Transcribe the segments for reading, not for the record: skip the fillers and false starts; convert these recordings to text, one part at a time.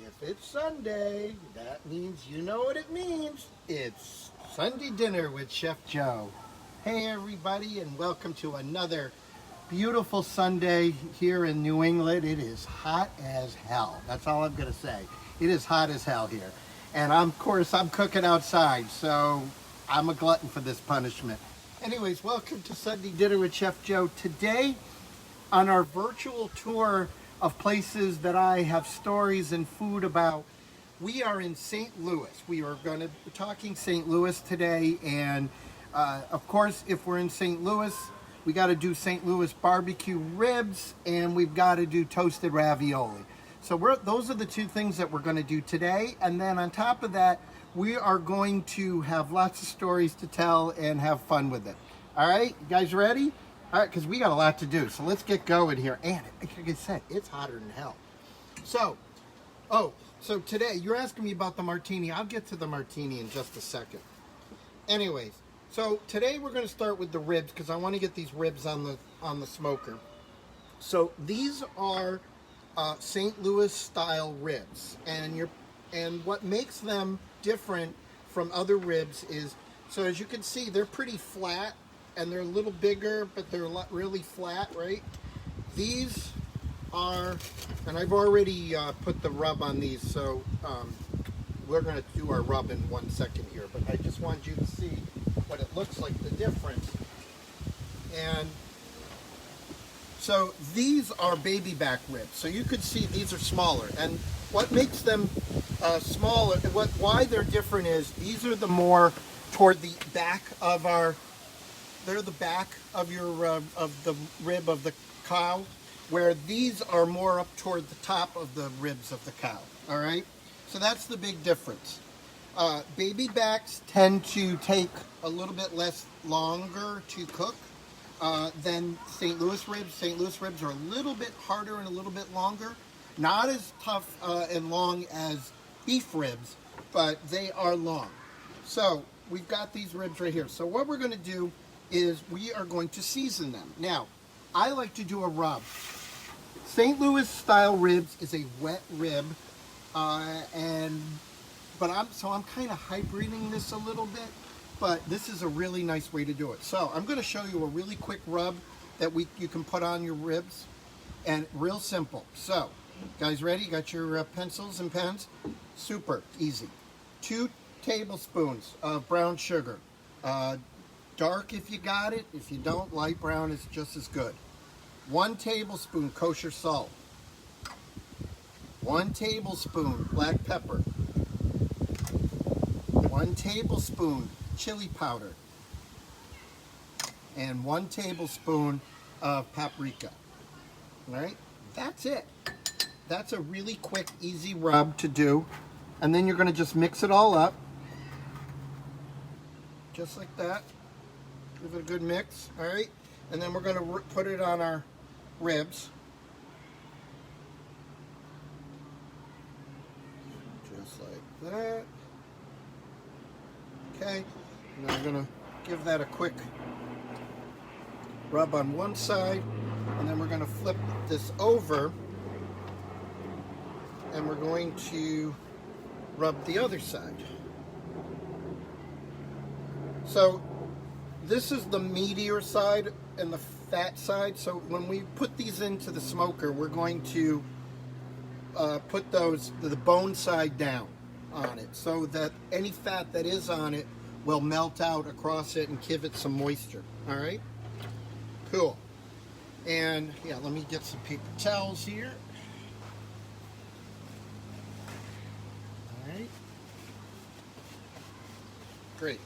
If it's Sunday, that means you know what it means. It's Sunday dinner with Chef Joe. Hey everybody, and welcome to another beautiful Sunday here in New England. It is hot as hell. That's all I'm going to say. It is hot as hell here. And of course, I'm cooking outside, so I'm a glutton for this punishment. Anyways, welcome to Sunday Dinner with Chef Joe. Today, on our virtual tour of places that I have stories and food about, we are in St. Louis. We are going to be talking St. Louis today, and of course, if we're in St. Louis, we got to do St. Louis barbecue ribs, and we've got to do toasted ravioli. So those are the two things that we're going to do today, and then on top of that, we are going to have lots of stories to tell and have fun with it. All right, you guys ready? All right, because we got a lot to do, so let's get going here. And like I said, it's hotter than hell. So today, you're asking me about the martini. I'll get to the martini in just a second. Anyways, so today we're going to start with the ribs because I want to get these ribs on the smoker. So these are St. Louis style ribs, and what makes them different from other ribs is, so as you can see, they're pretty flat. And they're a little bigger, but they're really flat, right? These are, and I've already put the rub on these, so we're going to do our rub in 1 second here, but I just want you to see what it looks like, the difference. And so these are baby back ribs, so you could see these are smaller. And what makes them smaller, why they're different is these are the more toward the back of they're the back of your of the rib of the cow, where these are more up toward the top of the ribs of the cow. All right, so that's the big difference. Baby backs tend to take a little bit less longer to cook than St. Louis ribs. St. Louis ribs are a little bit harder and a little bit longer, not as tough and long as beef ribs, but they are long. So we've got these ribs right here. So what we're going to do is we are going to season them. Now, I like to do a rub. St. Louis style ribs is a wet rib, but I'm kind of hybriding this a little bit, but this is a really nice way to do it. So I'm going to show you a really quick rub that you can put on your ribs, and real simple. So, guys, ready? Got your pencils and pens? Super easy. 2 tablespoons of brown sugar. Dark if you got it. If you don't, light brown is just as good. 1 tablespoon kosher salt. 1 tablespoon black pepper. 1 tablespoon chili powder. And 1 tablespoon of paprika. All right? That's it. That's a really quick, easy rub to do. And then you're going to just mix it all up. Just like that. Give it a good mix, all right? And then we're going to put it on our ribs. Just like that. Okay, and I'm going to give that a quick rub on one side, and then we're going to flip this over, and we're going to rub the other side. So this is the meatier side and the fat side. So when we put these into the smoker, we're going to put the bone side down on it so that any fat that is on it will melt out across it and give it some moisture. All right? Cool. And yeah, let me get some paper towels here. All right. Great.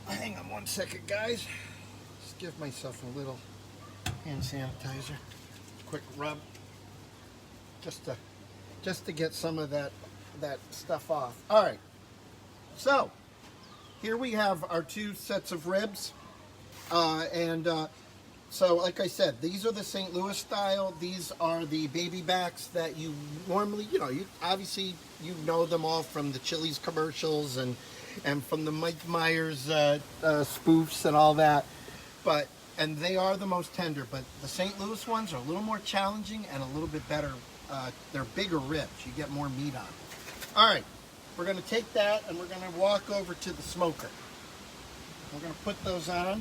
Hang on 1 second, guys. Just give myself a little hand sanitizer. Quick rub. Just to get some of that stuff off. All right. So, here we have our 2 sets of ribs. So, like I said, these are the St. Louis style. These are the baby backs that you normally, you obviously know them all from the Chili's commercials and from the Mike Myers spoofs and all that. But and they are the most tender, but the St. Louis ones are a little more challenging and a little bit better. They're bigger ribs. You get more meat on them. All right, we're going to take that and we're going to walk over to the smoker. We're going to put those on. All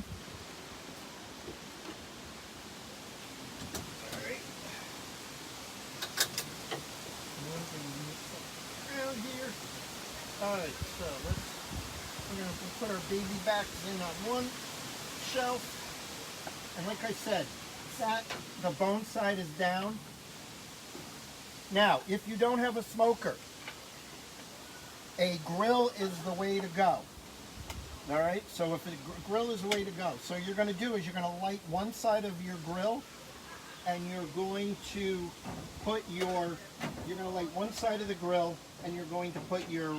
right. Around here. All right, so we're going to put our baby backs in on one shelf. And like I said, the bone side is down. Now, if you don't have a smoker, a grill is the way to go. All right, so if a grill is the way to go. So you're going to do is you're going to light one side of your grill, and you're going to put you're going to light one side of the grill, and you're going to put your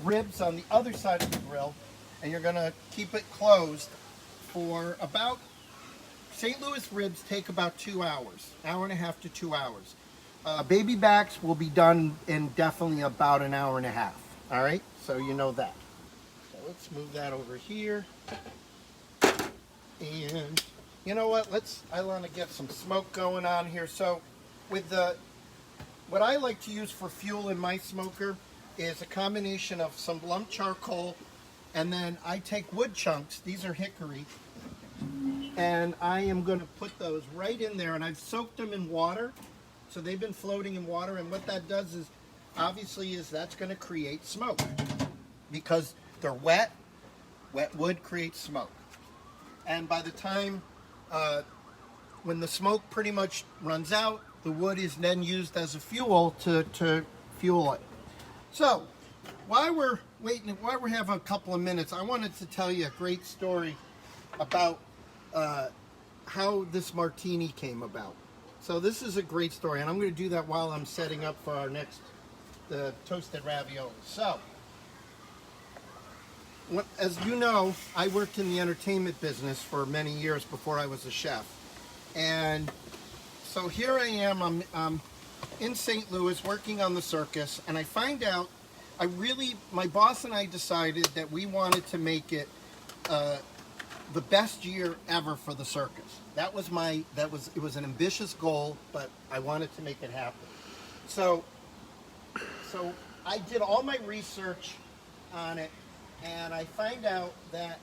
ribs on the other side of the grill, and you're going to keep it closed for about, St. Louis ribs take about 2 hours, hour and a half to 2 hours. Baby backs will be done in definitely about an hour and a half. All right, so you know that. So let's move that over here. And you know what? I want to get some smoke going on here. So with what I like to use for fuel in my smoker is a combination of some lump charcoal, and then I take wood chunks. These are hickory. And I am going to put those right in there, and I've soaked them in water. So they've been floating in water, and what that does is, obviously, that's going to create smoke. Because they're wet, wet wood creates smoke. And by the time, when the smoke pretty much runs out, the wood is then used as a fuel to fuel it. So, while we have a couple of minutes, I wanted to tell you a great story about how this martini came about. So this is a great story, and I'm going to do that while I'm setting up for our next, the toasted ravioli. So, as you know, I worked in the entertainment business for many years before I was a chef. And so here I am, I'm in St. Louis working on the circus, and I find out, my boss and I decided that we wanted to make it the best year ever for the circus. It was an ambitious goal, but I wanted to make it happen. So I did all my research on it, and I find out that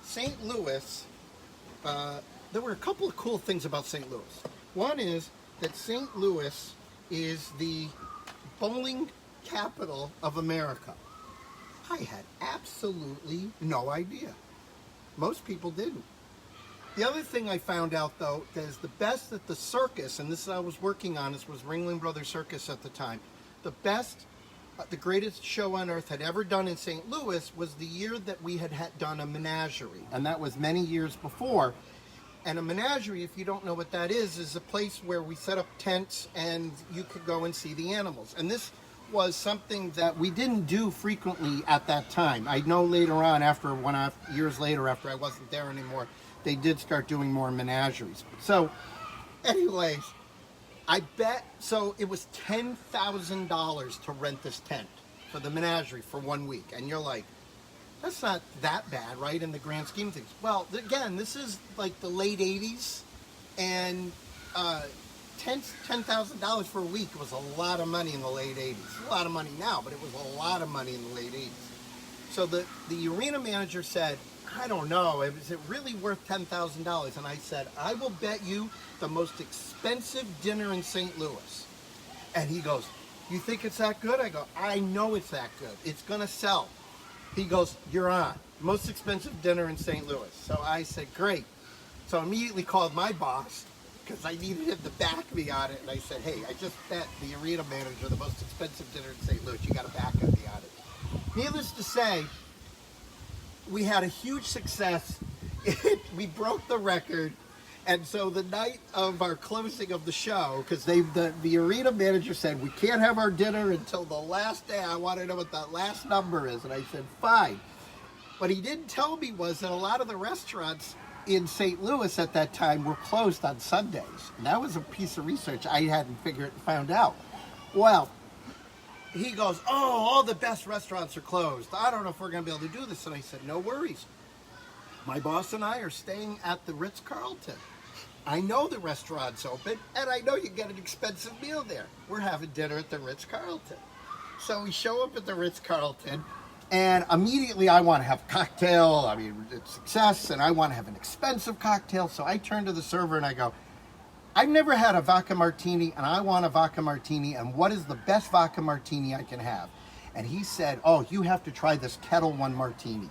St. Louis, there were a couple of cool things about St. Louis. One is that St. Louis is the bowling capital of America. I had absolutely no idea. Most people didn't. The other thing I found out, though, is the best that the circus, and this is what I was working on, this was Ringling Brothers Circus at the time, the greatest show on earth had ever done in St. Louis was the year that we had done a menagerie, and that was many years before. And a menagerie, if you don't know what that is a place where we set up tents and you could go and see the animals. And this was something that we didn't do frequently at that time. I know later on, years later, after I wasn't there anymore, they did start doing more menageries. So, anyways, so it was $10,000 to rent this tent for the menagerie for 1 week. And you're like, that's not that bad, right, in the grand scheme of things. Well, again, this is like the late 80s, and $10,000 for a week was a lot of money in the late 80s. A lot of money now, but it was a lot of money in the late 80s. So the arena manager said, I don't know, is it really worth $10,000? And I said, I will bet you the most expensive dinner in St. Louis. And he goes, you think it's that good? I go, I know it's that good. It's going to sell. He goes, you're on. Most expensive dinner in St. Louis. So I said, great. So I immediately called my boss, because I needed him to back me on it. And I said, hey, I just bet the arena manager the most expensive dinner in St. Louis. You got to back me on it. Needless to say, we had a huge success. We broke the record. And so the night of our closing of the show, because the arena manager said, we can't have our dinner until the last day. I want to know what that last number is. And I said, fine. What he didn't tell me was that a lot of the restaurants in St. Louis at that time were closed on Sundays. And that was a piece of research I hadn't found out. Well, he goes, oh, all the best restaurants are closed. I don't know if we're going to be able to do this. And I said, no worries. My boss and I are staying at the Ritz-Carlton. I know the restaurant's open, and I know you get an expensive meal there. We're having dinner at the Ritz-Carlton. So we show up at the Ritz-Carlton, and immediately I want to have a cocktail. I mean, it's success, and I want to have an expensive cocktail. So I turn to the server and I go, I've never had a vodka martini, and I want a vodka martini, and what is the best vodka martini I can have? And he said, oh, you have to try this Kettle One martini.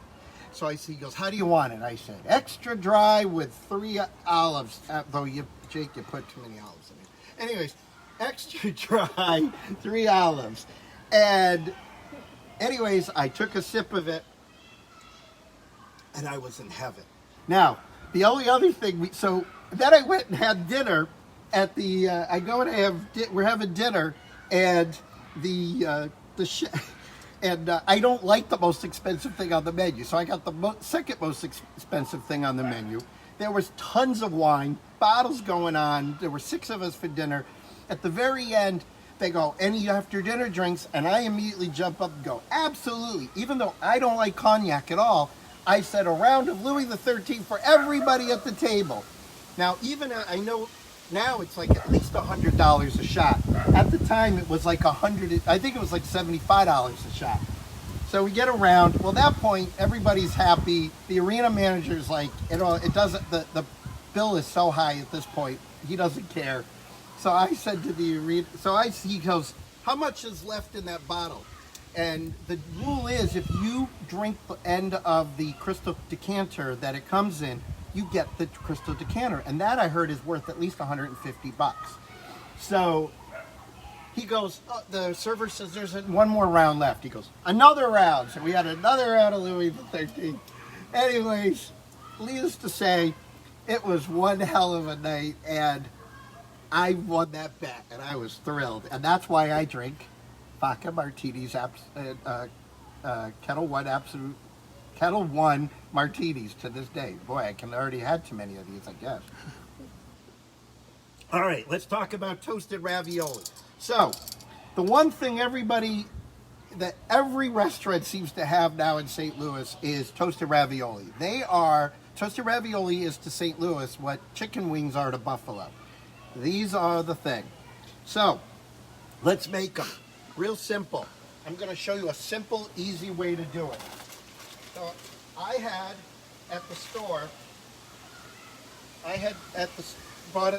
So he goes, how do you want it? I said, extra dry with 3 olives. Though Jake, you put too many olives in it. Anyways, extra dry, 3 olives. And anyways, I took a sip of it, and I was in heaven. Now, the only other thing, so then I went and had dinner at the, we're having dinner, and I don't like the most expensive thing on the menu, so I got the second most expensive thing on the menu. There was tons of wine, bottles going on. There were 6 of us for dinner. At the very end, they go, any after dinner drinks? And I immediately jump up and go, absolutely. Even though I don't like cognac at all, I said a round of Louis XIII for everybody at the table. Now, even I know now it's like at least $100 a shot. At the time, it was like I think it was like $75 a shot. So we get around. Well, at that point, everybody's happy. The arena manager's like, it doesn't. The bill is so high at this point, he doesn't care. So I said to the arena. He goes, how much is left in that bottle? And the rule is, if you drink the end of the crystal decanter that it comes in, you get the crystal decanter, and that I heard is worth at least $150. So he goes, the server says there's one more round left. He goes, another round. So we had another round of Louis XIII. Anyways, needless to say, it was one hell of a night, and I won that bet, and I was thrilled. And that's why I drink vodka martinis, Kettle One martinis to this day. Boy, I can already had too many of these, I guess. All right, let's talk about toasted ravioli. So, the one thing that every restaurant seems to have now in St. Louis is toasted ravioli. Toasted ravioli is to St. Louis what chicken wings are to Buffalo. These are the thing. So, let's make them. Real simple. I'm going to show you a simple, easy way to do it. So I had at the store,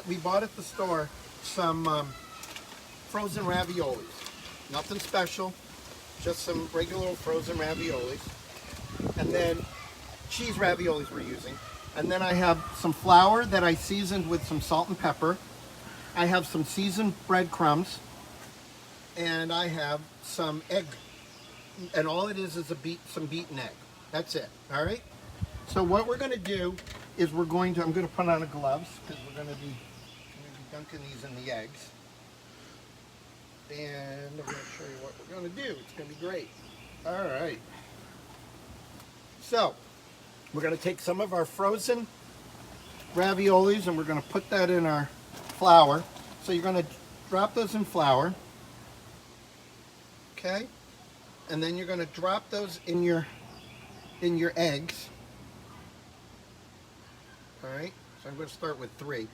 we bought at the store some frozen raviolis. Nothing special, just some regular frozen raviolis. And then cheese raviolis we're using. And then I have some flour that I seasoned with some salt and pepper. I have some seasoned breadcrumbs. And I have some egg. And all it is some beaten egg. That's it, all right? So what we're going to do is I'm going to put on the gloves because we're going to be dunking these in the eggs. And I'm going to show you what we're going to do. It's going to be great. All right. So we're going to take some of our frozen raviolis and we're going to put that in our flour. So you're going to drop those in flour. Okay? And then you're going to drop those in your eggs. All right, so I'm going to start with 3.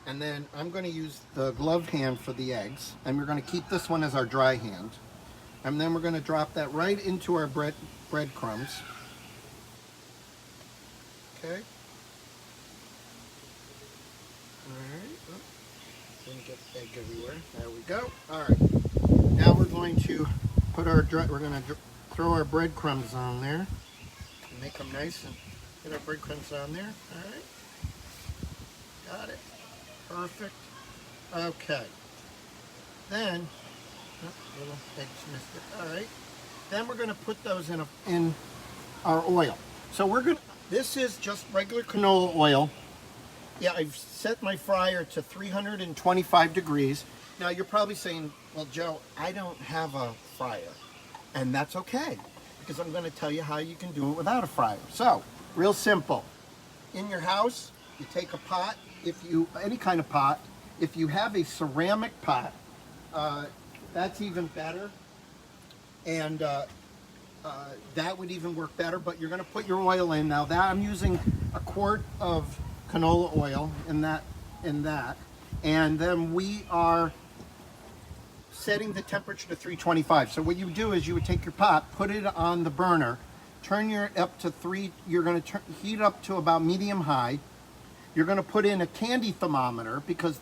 And then I'm going to use the gloved hand for the eggs. And we're going to keep this one as our dry hand. And then we're going to drop that right into our breadcrumbs. Okay. All right. Oh, didn't get egg everywhere. There we go. All right. Now we're going to throw our breadcrumbs on there. Make them nice and get our breadcrumbs on there. All right. Got it. Perfect. Okay. Then, little eggs missed it. All right. Then we're going to put those in our oil. So this is just regular canola oil. Yeah, I've set my fryer to 325 degrees. Now you're probably saying, well, Joe, I don't have a fryer. And that's okay, because I'm going to tell you how you can do it without a fryer. So, real simple. In your house, you take a pot, any kind of pot. If you have a ceramic pot, that's even better. And that would even work better, but you're going to put your oil in. Now that I'm using a quart of canola oil in that, and then we are setting the temperature to 325. So what you do is you would take your pot, put it on the burner, turn your up to you're going to heat up to about medium high. You're going to put in a candy thermometer, because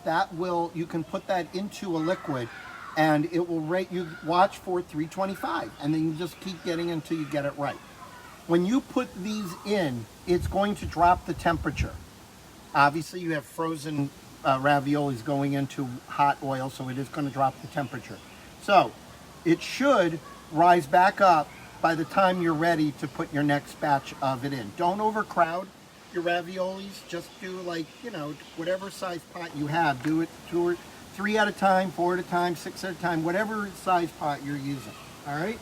you can put that into a liquid and it will rate you, watch for 325, and then you just keep getting until you get it right. When you put these in, it's going to drop the temperature. Obviously you have frozen raviolis going into hot oil, so it is going to drop the temperature. So it should rise back up by the time you're ready to put your next batch of it in. Don't overcrowd your raviolis. Just do, like, whatever size pot you have. Do it 2 or 3 at a time, 4 at a time, 6 at a time, whatever size pot you're using. All right?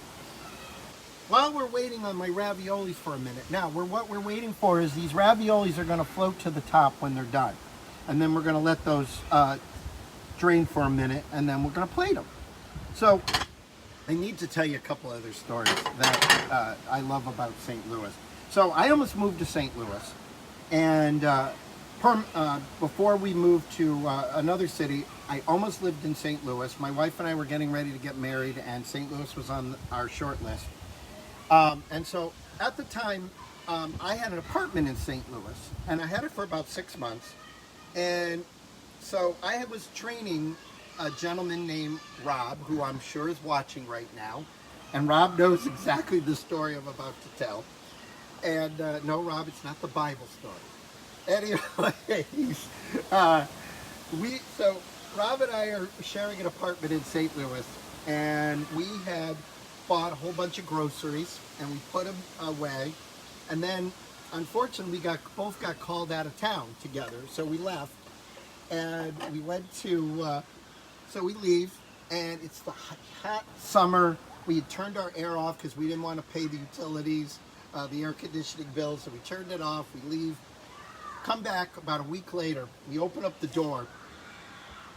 While we're waiting on my raviolis for a minute, now what we're waiting for is these raviolis are going to float to the top when they're done. And then we're going to let those drain for a minute, and then we're going to plate them. So I need to tell you a couple other stories that I love about St. Louis. So I almost moved to St. Louis, and before we moved to another city, I almost lived in St. Louis. My wife and I were getting ready to get married, and St. Louis was on our short list. And so at the time, I had an apartment in St. Louis, and I had it for about 6 months. And so I was training a gentleman named Rob, who I'm sure is watching right now. And Rob knows exactly the story I'm about to tell. And no, Rob, it's not the Bible story. Anyways, so Rob and I are sharing an apartment in St. Louis, and we had bought a whole bunch of groceries, and we put them away. And then, unfortunately, we both got called out of town together, so we left. And we went to, so we leave, and it's the hot summer. We had turned our air off because we didn't want to pay the utilities, the air conditioning bill, so we turned it off. We leave, come back about a week later. We open up the door,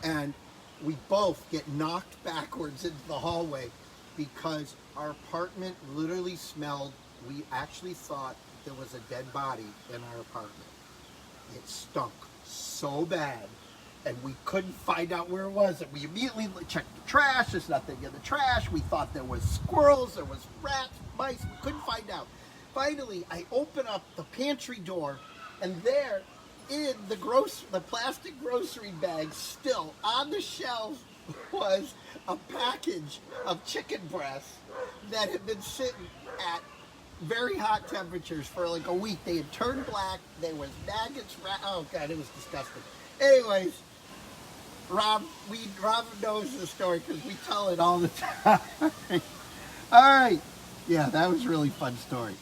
and we both get knocked backwards into the hallway because our apartment literally smelled. We actually thought there was a dead body in our apartment. It stunk so bad, and we couldn't find out where it was. And we immediately checked the trash. There's nothing in the trash. We thought there was squirrels, there was rats, mice. We couldn't find out. Finally, I open up the pantry door, and there, in the plastic grocery bag, still on the shelf, was a package of chicken breasts that had been sitting at very hot temperatures for like a week. They had turned black. There was maggots. Oh God, it was disgusting. Anyways, Rob knows the story because we tell it all the time. All right, yeah, that was a really fun story.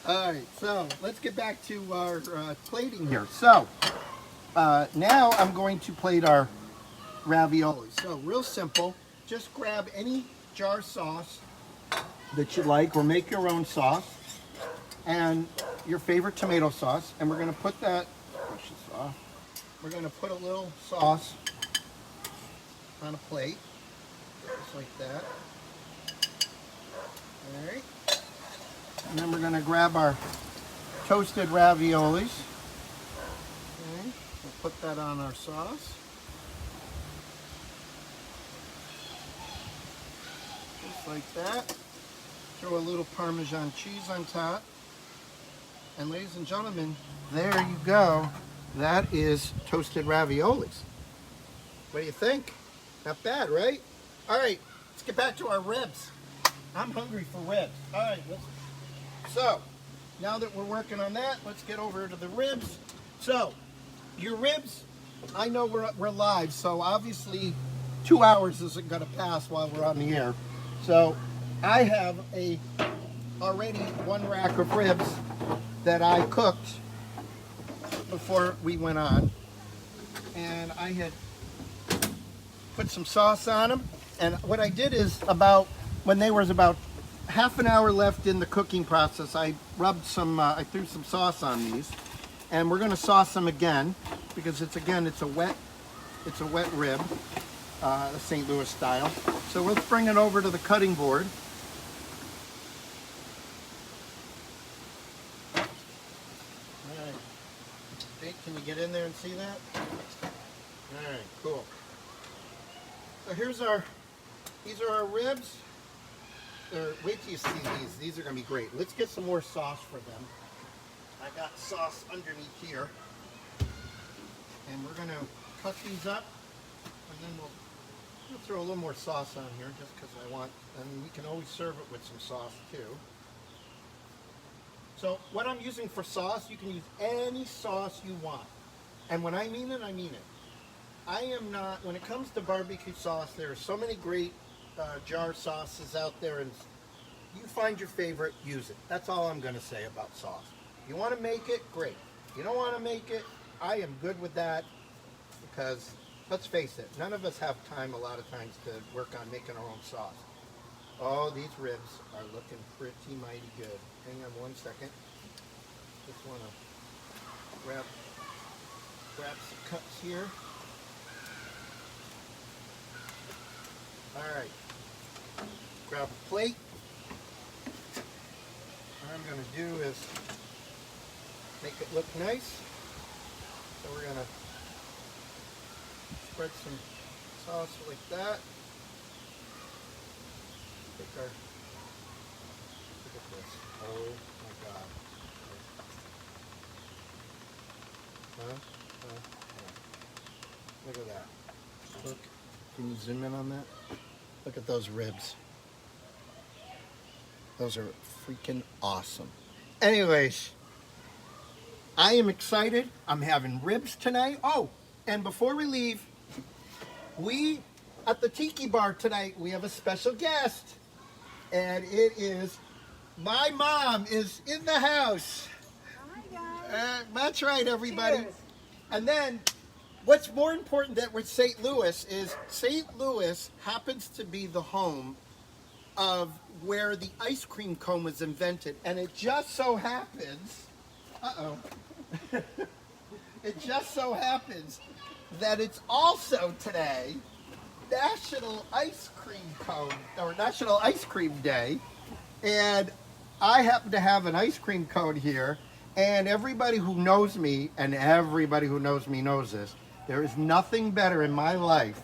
All right, so let's get back to our plating here. So now I'm going to plate our ravioli. So real simple. Just grab any jar sauce that you like, or make your own sauce, and your favorite tomato sauce, and we're going to put that, push this off, we're going to put a little sauce on a plate, just like that. All right, and then we're going to grab our toasted raviolis. Okay, we'll put that on our sauce. Just like that. Throw a little Parmesan cheese on top. And ladies and gentlemen, there you go. That is toasted raviolis. What do you think? Not bad, right? All right, let's get back to our ribs. I'm hungry for ribs. All right, so now that we're working on that, let's get over to the ribs. So your ribs, I know we're live, so obviously 2 hours isn't going to pass while we're on the air. So I have already 1 rack of ribs that I cooked before we went on, and I had put some sauce on them. And what I did is, when there was about half an hour left in the cooking process, I threw some sauce on these, and we're going to sauce them again because it's a wet rib, St. Louis style. So let's bring it over to the cutting board. Can you get in there and see that? All right, cool. So these are our ribs. Wait till you see these. These are going to be great. Let's get some more sauce for them. I got sauce underneath here. And we're going to cut these up. And then we'll throw a little more sauce on here just because I want. And we can always serve it with some sauce too. So what I'm using for sauce, you can use any sauce you want. And when I mean it, I mean it. I am not, when it comes to barbecue sauce, there are so many great jar sauces out there, and you find your favorite, use it. That's all I'm going to say about sauce. You want to make it, great. You don't want to make it, I am good with that, because let's face it, none of us have time a lot of times to work on making our own sauce. Oh, these ribs are looking pretty mighty good. Hang on one second. Just want to grab some cuts here. All right. Grab a plate. What I'm going to do is make it look nice. So we're going to spread some sauce like that. Take our, look at this. Oh my God. Look at that. Look. Can you zoom in on that? Look at those ribs. Those are freaking awesome. Anyways, I am excited. I'm having ribs tonight. Oh, and before we leave, at the Tiki Bar tonight, we have a special guest. And it is, my mom is in the house. Hi, guys. That's right, everybody. Cheers. And then, what's more important that with St. Louis is St. Louis happens to be the home of where the ice cream cone was invented. And it just so happens, it just so happens that it's also today National Ice Cream Cone, or National Ice Cream Day. And I happen to have an ice cream cone here. And everybody who knows me, and everybody who knows me knows this, there is nothing better in my life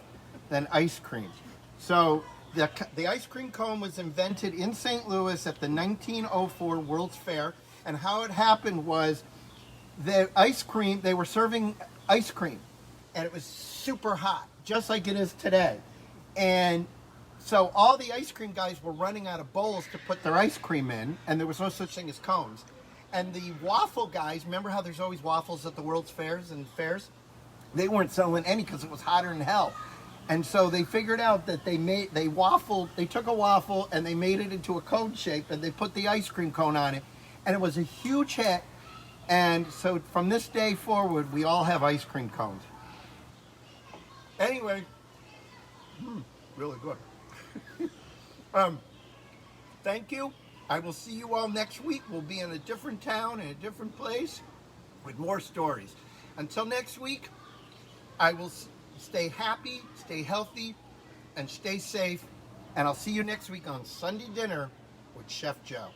than ice cream. So the ice cream cone was invented in St. Louis at the 1904 World's Fair. And how it happened was the ice cream, they were serving ice cream. And it was super hot, just like it is today. And so all the ice cream guys were running out of bowls to put their ice cream in. And there was no such thing as cones. And the waffle guys, remember how there's always waffles at the World's Fairs and fairs? They weren't selling any because it was hotter than hell. And so they figured out that they took a waffle and they made it into a cone shape and they put the ice cream cone on it. And it was a huge hit. And so from this day forward, we all have ice cream cones. Anyway, really good. Thank you. I will see you all next week. We'll be in a different town, in a different place, with more stories. Until next week, I will stay happy, stay healthy, and stay safe. And I'll see you next week on Sunday Dinner with Chef Joe.